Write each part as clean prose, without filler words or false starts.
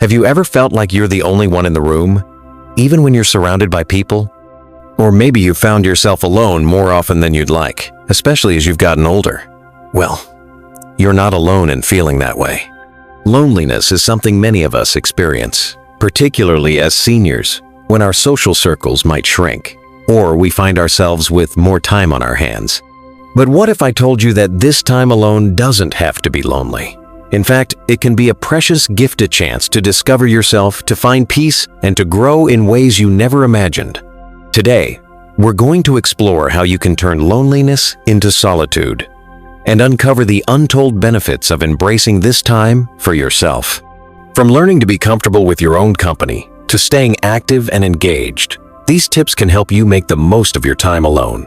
Have you ever felt like you're the only one in the room, even when you're surrounded by people? Or maybe you found yourself alone more often than you'd like, especially as you've gotten older. Well, you're not alone in feeling that way. Loneliness is something many of us experience, particularly as seniors, when our social circles might shrink, or we find ourselves with more time on our hands. But what if I told you that this time alone doesn't have to be lonely? In fact, it can be a precious gift, a chance to discover yourself, to find peace, and to grow in ways you never imagined. Today, we're going to explore how you can turn loneliness into solitude and uncover the untold benefits of embracing this time for yourself. From learning to be comfortable with your own company to staying active and engaged, these tips can help you make the most of your time alone.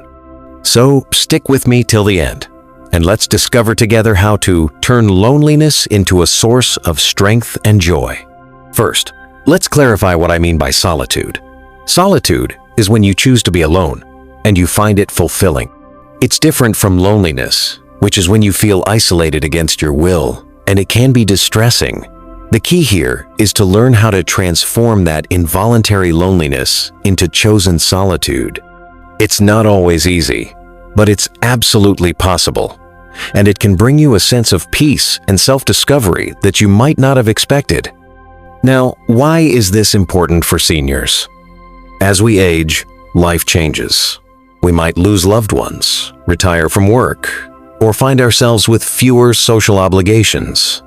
So stick with me till the end, and let's discover together how to turn loneliness into a source of strength and joy. First, let's clarify what I mean by solitude. Solitude is when you choose to be alone, and you find it fulfilling. It's different from loneliness, which is when you feel isolated against your will, and it can be distressing. The key here is to learn how to transform that involuntary loneliness into chosen solitude. It's not always easy, but it's absolutely possible, and it can bring you a sense of peace and self-discovery that you might not have expected. Now, why is this important for seniors? As we age, life changes. We might lose loved ones, retire from work, or find ourselves with fewer social obligations.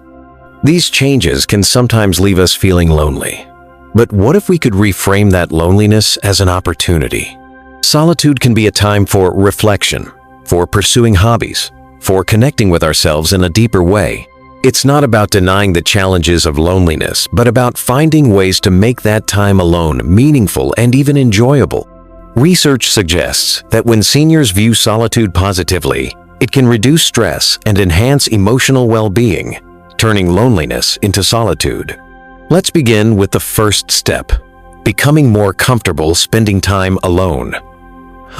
These changes can sometimes leave us feeling lonely. But what if we could reframe that loneliness as an opportunity? Solitude can be a time for reflection, for pursuing hobbies, for connecting with ourselves in a deeper way. It's not about denying the challenges of loneliness, but about finding ways to make that time alone meaningful and even enjoyable. Research suggests that when seniors view solitude positively, it can reduce stress and enhance emotional well-being, turning loneliness into solitude. Let's begin with the first step, becoming more comfortable spending time alone.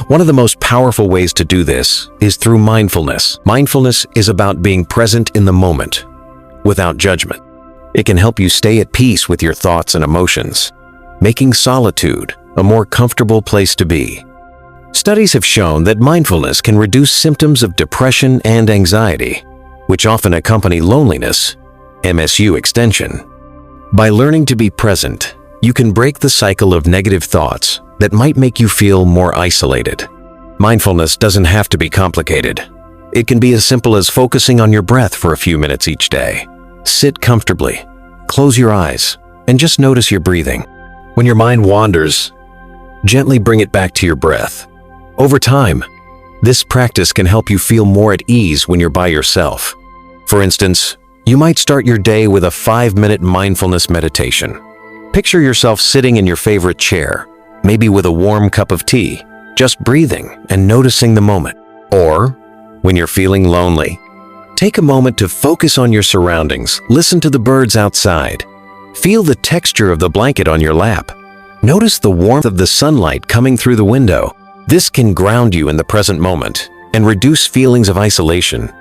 One of the most powerful ways to do this is through mindfulness. Mindfulness is about being present in the moment, without judgment. It can help you stay at peace with your thoughts and emotions, making solitude a more comfortable place to be. Studies have shown that mindfulness can reduce symptoms of depression and anxiety, which often accompany loneliness, MSU extension. By learning to be present, you can break the cycle of negative thoughts that might make you feel more isolated. Mindfulness doesn't have to be complicated. It can be as simple as focusing on your breath for a few minutes each day. Sit comfortably, close your eyes, and just notice your breathing. When your mind wanders, gently bring it back to your breath. Over time, this practice can help you feel more at ease when you're by yourself. For instance, you might start your day with a 5-minute mindfulness meditation. Picture yourself sitting in your favorite chair, maybe with a warm cup of tea, just breathing and noticing the moment. Or, when you're feeling lonely, take a moment to focus on your surroundings. Listen to the birds outside. Feel the texture of the blanket on your lap. Notice the warmth of the sunlight coming through the window. This can ground you in the present moment and reduce feelings of isolation.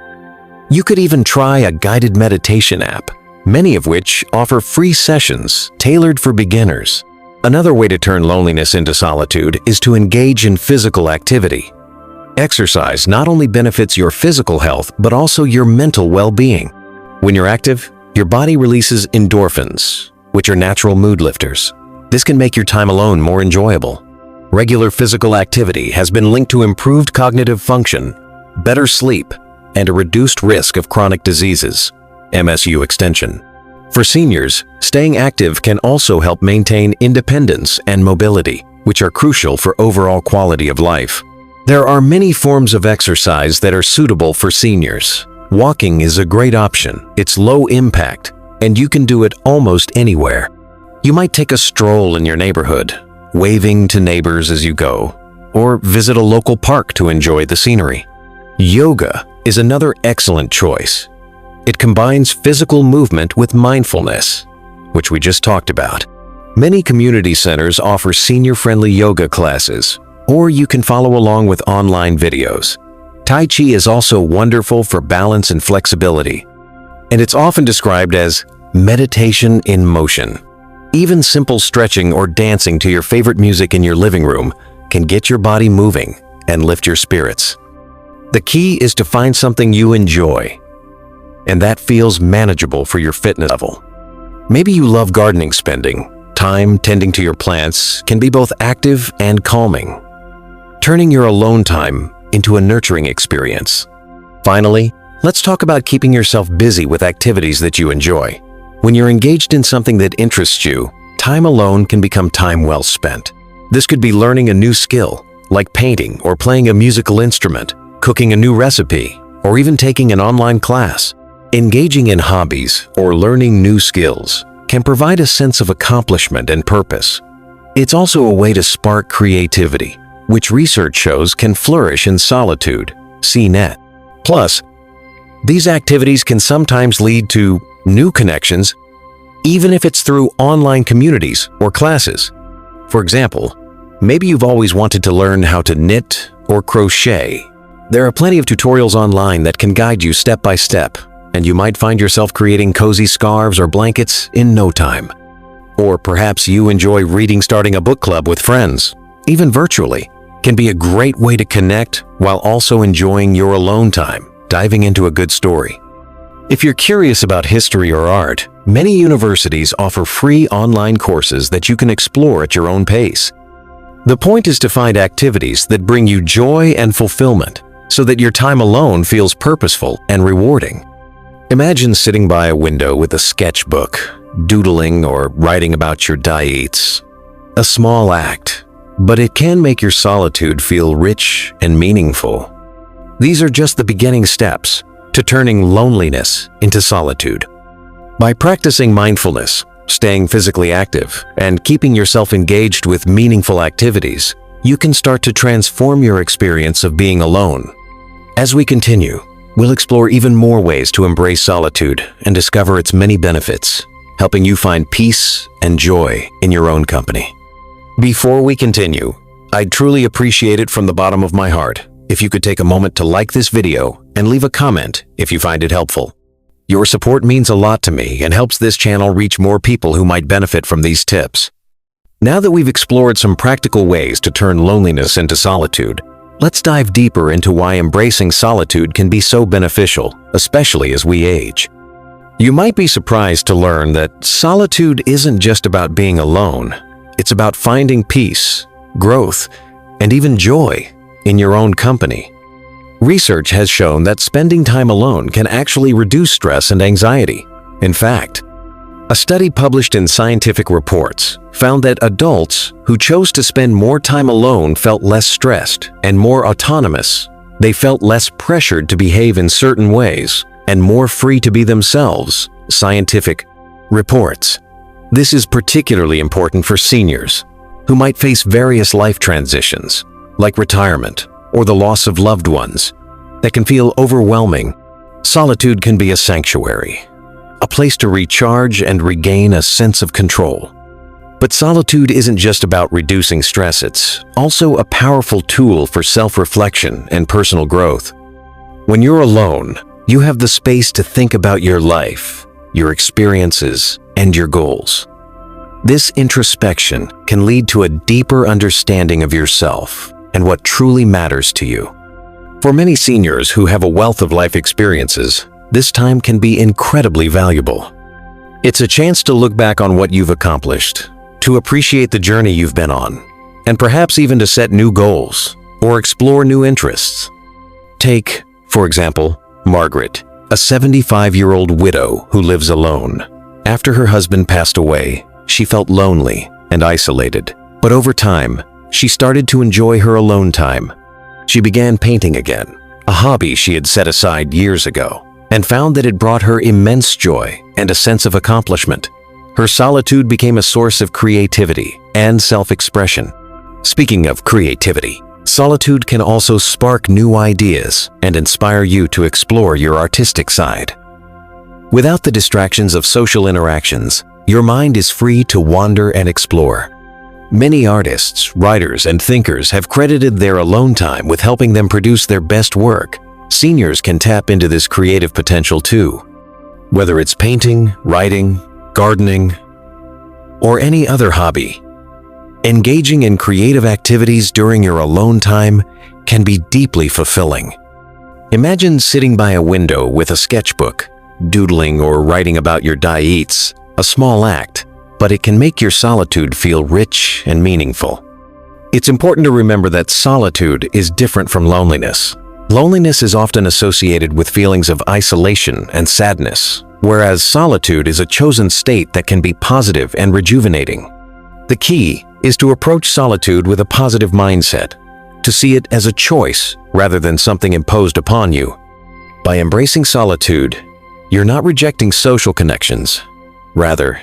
You could even try a guided meditation app, many of which offer free sessions tailored for beginners. Another way to turn loneliness into solitude is to engage in physical activity. Exercise not only benefits your physical health, but also your mental well-being. When you're active, your body releases endorphins, which are natural mood lifters. This can make your time alone more enjoyable. Regular physical activity has been linked to improved cognitive function, better sleep, and a reduced risk of chronic diseases, MSU extension. For seniors, staying active can also help maintain independence and mobility, which are crucial for overall quality of life. There are many forms of exercise that are suitable for seniors. Walking is a great option. It's low impact, and you can do it almost anywhere. You might take a stroll in your neighborhood, waving to neighbors as you go, or visit a local park to enjoy the scenery. Yoga is another excellent choice. It combines physical movement with mindfulness, which we just talked about. Many community centers offer senior-friendly yoga classes, or you can follow along with online videos. Tai Chi is also wonderful for balance and flexibility, and it's often described as meditation in motion. Even simple stretching or dancing to your favorite music in your living room can get your body moving and lift your spirits. The key is to find something you enjoy, and that feels manageable for your fitness level. Maybe you love gardening. Spending time tending to your plants can be both active and calming, turning your alone time into a nurturing experience. Finally, let's talk about keeping yourself busy with activities that you enjoy. When you're engaged in something that interests you, time alone can become time well spent. This could be learning a new skill, like painting or playing a musical instrument, cooking a new recipe, or even taking an online class. Engaging in hobbies or learning new skills can provide a sense of accomplishment and purpose. It's also a way to spark creativity, which research shows can flourish in solitude. See net. Plus, these activities can sometimes lead to new connections, even if it's through online communities or classes. For example, maybe you've always wanted to learn how to knit or crochet. There are plenty of tutorials online that can guide you step by step, and you might find yourself creating cozy scarves or blankets in no time. Or perhaps you enjoy reading. Starting a book club with friends, even virtually, can be a great way to connect while also enjoying your alone time, diving into a good story. If you're curious about history or art, many universities offer free online courses that you can explore at your own pace. The point is to find activities that bring you joy and fulfillment, so that your time alone feels purposeful and rewarding. Imagine sitting by a window with a sketchbook, doodling or writing about your diets. A small act, but it can make your solitude feel rich and meaningful. These are just the beginning steps to turning loneliness into solitude. By practicing mindfulness, staying physically active, and keeping yourself engaged with meaningful activities, you can start to transform your experience of being alone. As we continue, we'll explore even more ways to embrace solitude and discover its many benefits, helping you find peace and joy in your own company. Before we continue, I'd truly appreciate it from the bottom of my heart if you could take a moment to like this video and leave a comment if you find it helpful. Your support means a lot to me and helps this channel reach more people who might benefit from these tips. Now that we've explored some practical ways to turn loneliness into solitude, let's dive deeper into why embracing solitude can be so beneficial, especially as we age. You might be surprised to learn that solitude isn't just about being alone. It's about finding peace, growth, and even joy in your own company. Research has shown that spending time alone can actually reduce stress and anxiety. In fact, a study published in Scientific Reports found that adults who chose to spend more time alone felt less stressed and more autonomous. They felt less pressured to behave in certain ways and more free to be themselves. Scientific Reports. This is particularly important for seniors who might face various life transitions, like retirement or the loss of loved ones, that can feel overwhelming. Solitude can be a sanctuary, a place to recharge and regain a sense of control. But solitude isn't just about reducing stress, it's also a powerful tool for self-reflection and personal growth. When you're alone, you have the space to think about your life, your experiences, and your goals. This introspection can lead to a deeper understanding of yourself and what truly matters to you. For many seniors who have a wealth of life experiences, this time can be incredibly valuable. It's a chance to look back on what you've accomplished, to appreciate the journey you've been on, and perhaps even to set new goals or explore new interests. Take, for example, Margaret, a 75-year-old widow who lives alone. After her husband passed away, she felt lonely and isolated, but over time, she started to enjoy her alone time. She began painting again, a hobby she had set aside years ago, and found that it brought her immense joy and a sense of accomplishment. Her solitude became a source of creativity and self-expression. Speaking of creativity, solitude can also spark new ideas and inspire you to explore your artistic side. Without the distractions of social interactions, your mind is free to wander and explore. Many artists, writers, and thinkers have credited their alone time with helping them produce their best work. Seniors can tap into this creative potential too. Whether it's painting, writing, gardening, or any other hobby, engaging in creative activities during your alone time can be deeply fulfilling. Imagine sitting by a window with a sketchbook, doodling or writing about your day. It's a small act, but it can make your solitude feel rich and meaningful. It's important to remember that solitude is different from loneliness. Loneliness is often associated with feelings of isolation and sadness, whereas solitude is a chosen state that can be positive and rejuvenating. The key is to approach solitude with a positive mindset, to see it as a choice rather than something imposed upon you. By embracing solitude, you're not rejecting social connections. Rather,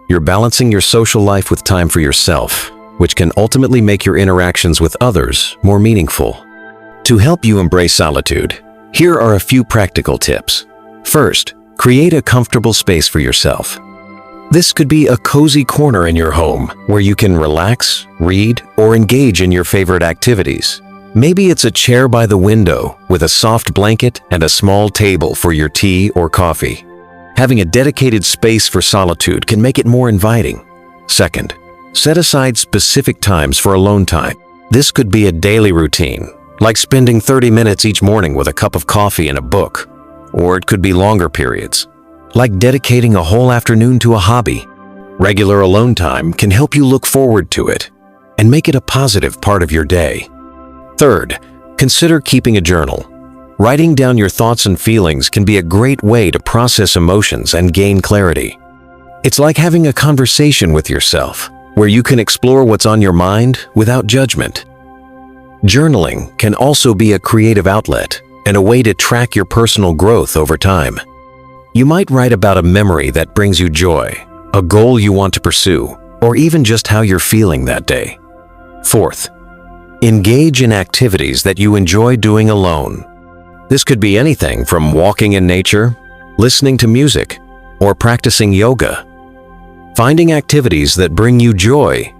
you're balancing your social life with time for yourself, which can ultimately make your interactions with others more meaningful. To help you embrace solitude, here are a few practical tips. First, create a comfortable space for yourself. This could be a cozy corner in your home where you can relax, read, or engage in your favorite activities. Maybe it's a chair by the window with a soft blanket and a small table for your tea or coffee. Having a dedicated space for solitude can make it more inviting. Second, set aside specific times for alone time. This could be a daily routine, like spending 30 minutes each morning with a cup of coffee and a book. Or it could be longer periods, like dedicating a whole afternoon to a hobby. Regular alone time can help you look forward to it and make it a positive part of your day. Third, consider keeping a journal. Writing down your thoughts and feelings can be a great way to process emotions and gain clarity. It's like having a conversation with yourself, where you can explore what's on your mind without judgment. Journaling can also be a creative outlet and a way to track your personal growth over time. You might write about a memory that brings you joy, a goal you want to pursue, or even just how you're feeling that day. Fourth, engage in activities that you enjoy doing alone. This could be anything from walking in nature, listening to music, or practicing yoga. Finding activities that bring you joy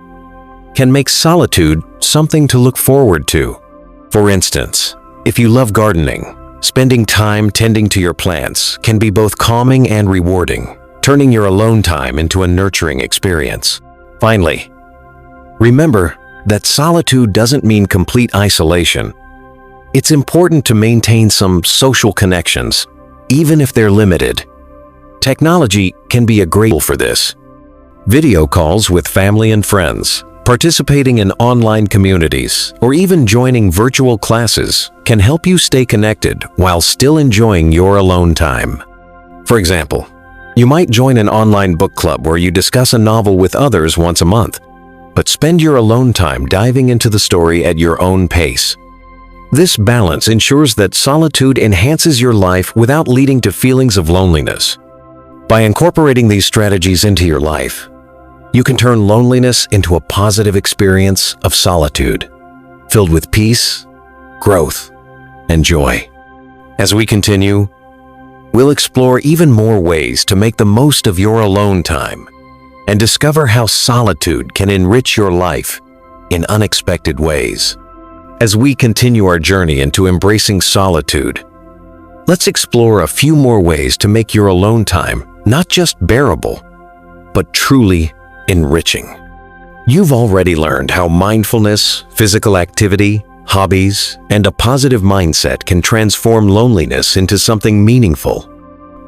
can make solitude something to look forward to. For instance, if you love gardening, spending time tending to your plants can be both calming and rewarding, turning your alone time into a nurturing experience. Finally, remember that solitude doesn't mean complete isolation. It's important to maintain some social connections, even if they're limited. Technology can be a great tool for this. Video calls with family and friends, participating in online communities, or even joining virtual classes can help you stay connected while still enjoying your alone time. For example, you might join an online book club where you discuss a novel with others once a month, but spend your alone time diving into the story at your own pace. This balance ensures that solitude enhances your life without leading to feelings of loneliness. By incorporating these strategies into your life, you can turn loneliness into a positive experience of solitude, filled with peace, growth, and joy. As we continue, we'll explore even more ways to make the most of your alone time and discover how solitude can enrich your life in unexpected ways. As we continue our journey into embracing solitude, let's explore a few more ways to make your alone time not just bearable, but truly enriching. You've already learned how mindfulness, physical activity, hobbies, and a positive mindset can transform loneliness into something meaningful.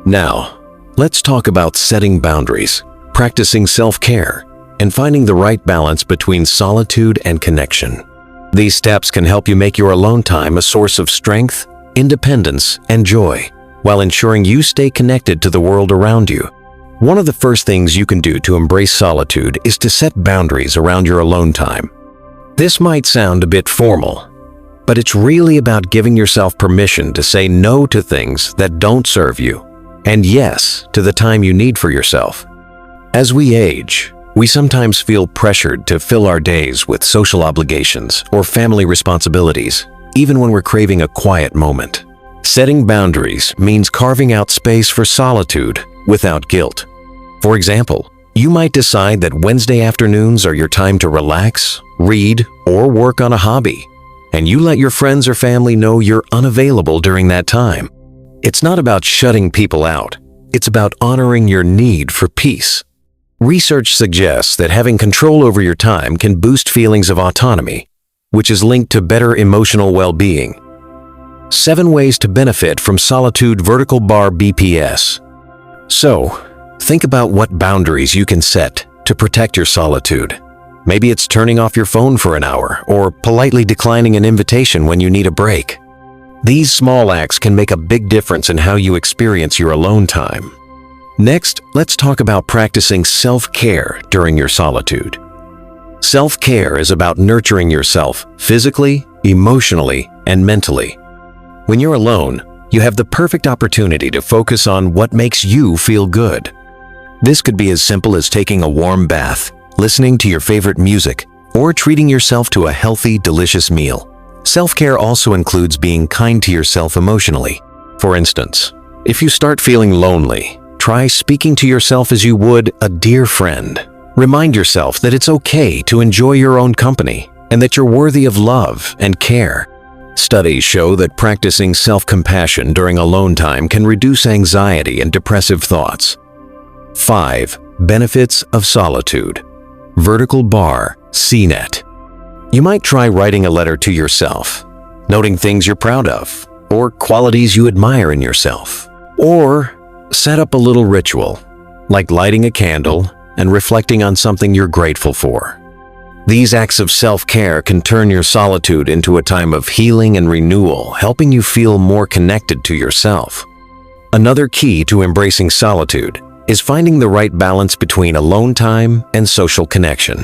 Now, let's talk about setting boundaries, practicing self-care, and finding the right balance between solitude and connection. These steps can help you make your alone time a source of strength, independence, and joy, while ensuring you stay connected to the world around you. One of the first things you can do to embrace solitude is to set boundaries around your alone time. This might sound a bit formal, but it's really about giving yourself permission to say no to things that don't serve you, and yes to the time you need for yourself. As we age, we sometimes feel pressured to fill our days with social obligations or family responsibilities, even when we're craving a quiet moment. Setting boundaries means carving out space for solitude without guilt. For example, you might decide that Wednesday afternoons are your time to relax, read, or work on a hobby, and you let your friends or family know you're unavailable during that time. It's not about shutting people out. it's about honoring your need for peace. Research suggests that having control over your time can boost feelings of autonomy, which is linked to better emotional well-being. 7 ways to benefit from Solitude Vertical Bar BPS. So, think about what boundaries you can set to protect your solitude. Maybe it's turning off your phone for an hour or politely declining an invitation when you need a break. These small acts can make a big difference in how you experience your alone time. Next, let's talk about practicing self-care during your solitude. Self-care is about nurturing yourself physically, emotionally, and mentally. When you're alone, you have the perfect opportunity to focus on what makes you feel good. This could be as simple as taking a warm bath, listening to your favorite music, or treating yourself to a healthy, delicious meal. Self-care also includes being kind to yourself emotionally. For instance, if you start feeling lonely, try speaking to yourself as you would a dear friend. Remind yourself that it's okay to enjoy your own company and that you're worthy of love and care. Studies show that practicing self-compassion during alone time can reduce anxiety and depressive thoughts. 5. Benefits of solitude. Vertical bar, CNET. You might try writing a letter to yourself, noting things you're proud of, or qualities you admire in yourself. Or set up a little ritual, like lighting a candle and reflecting on something you're grateful for. These acts of self-care can turn your solitude into a time of healing and renewal, helping you feel more connected to yourself. Another key to embracing solitude is finding the right balance between alone time and social connection.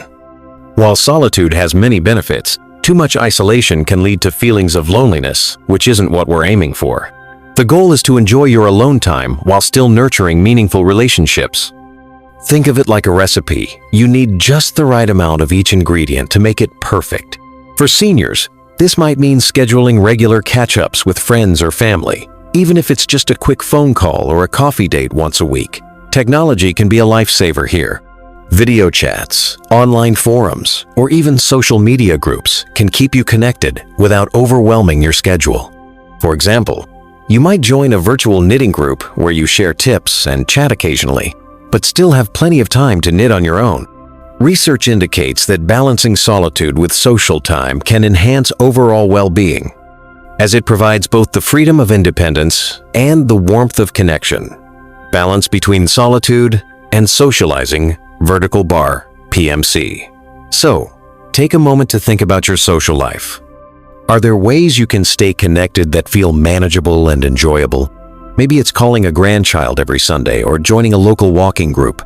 While solitude has many benefits, too much isolation can lead to feelings of loneliness, which isn't what we're aiming for. The goal is to enjoy your alone time while still nurturing meaningful relationships. Think of it like a recipe. You need just the right amount of each ingredient to make it perfect. For seniors, this might mean scheduling regular catch-ups with friends or family, even if it's just a quick phone call or a coffee date once a week. Technology can be a lifesaver here. Video chats, online forums, or even social media groups can keep you connected without overwhelming your schedule. For example, you might join a virtual knitting group where you share tips and chat occasionally, but still have plenty of time to knit on your own. Research indicates that balancing solitude with social time can enhance overall well-being, as it provides both the freedom of independence and the warmth of connection. Balance between solitude and socializing, vertical bar, PMC. So, take a moment to think about your social life. Are there ways you can stay connected that feel manageable and enjoyable? Maybe it's calling a grandchild every Sunday or joining a local walking group.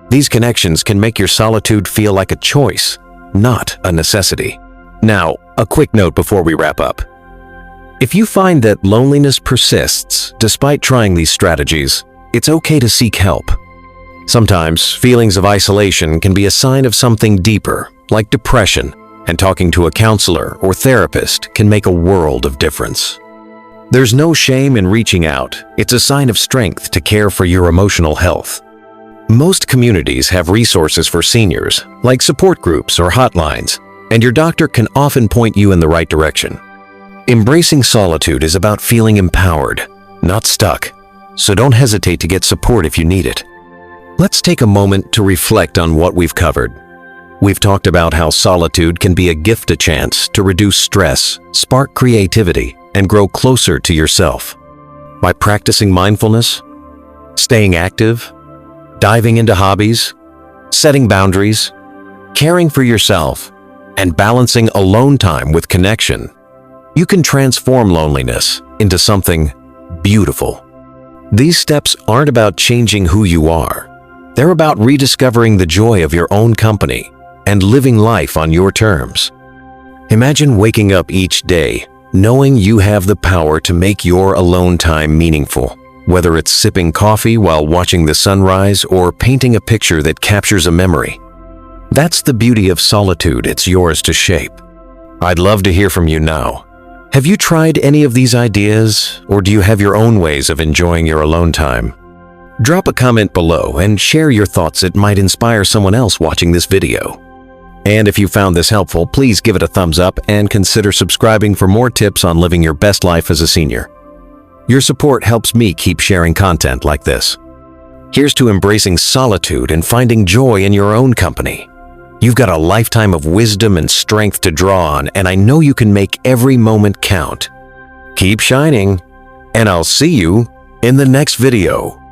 These connections can make your solitude feel like a choice, not a necessity. Now, a quick note before we wrap up. If you find that loneliness persists despite trying these strategies, it's okay to seek help. Sometimes, feelings of isolation can be a sign of something deeper, like depression, and talking to a counselor or therapist can make a world of difference. There's no shame in reaching out. It's a sign of strength to care for your emotional health. Most communities have resources for seniors, like support groups or hotlines, and your doctor can often point you in the right direction. Embracing solitude is about feeling empowered, not stuck, so don't hesitate to get support if you need it. Let's take a moment to reflect on what we've covered. We've talked about how solitude can be a gift, a chance to reduce stress, spark creativity, and grow closer to yourself. By practicing mindfulness, staying active, diving into hobbies, setting boundaries, caring for yourself, and balancing alone time with connection, you can transform loneliness into something beautiful. These steps aren't about changing who you are. They're about rediscovering the joy of your own company and living life on your terms. Imagine waking up each day knowing you have the power to make your alone time meaningful, whether it's sipping coffee while watching the sunrise or painting a picture that captures a memory. That's the beauty of solitude. It's yours to shape. I'd love to hear from you now. Have you tried any of these ideas, or do you have your own ways of enjoying your alone time? Drop a comment below and share your thoughts. It might inspire someone else watching this video. And if you found this helpful, please give it a thumbs up and consider subscribing for more tips on living your best life as a senior. Your support helps me keep sharing content like this. Here's to embracing solitude and finding joy in your own company. You've got a lifetime of wisdom and strength to draw on, and I know you can make every moment count. Keep shining, and I'll see you in the next video.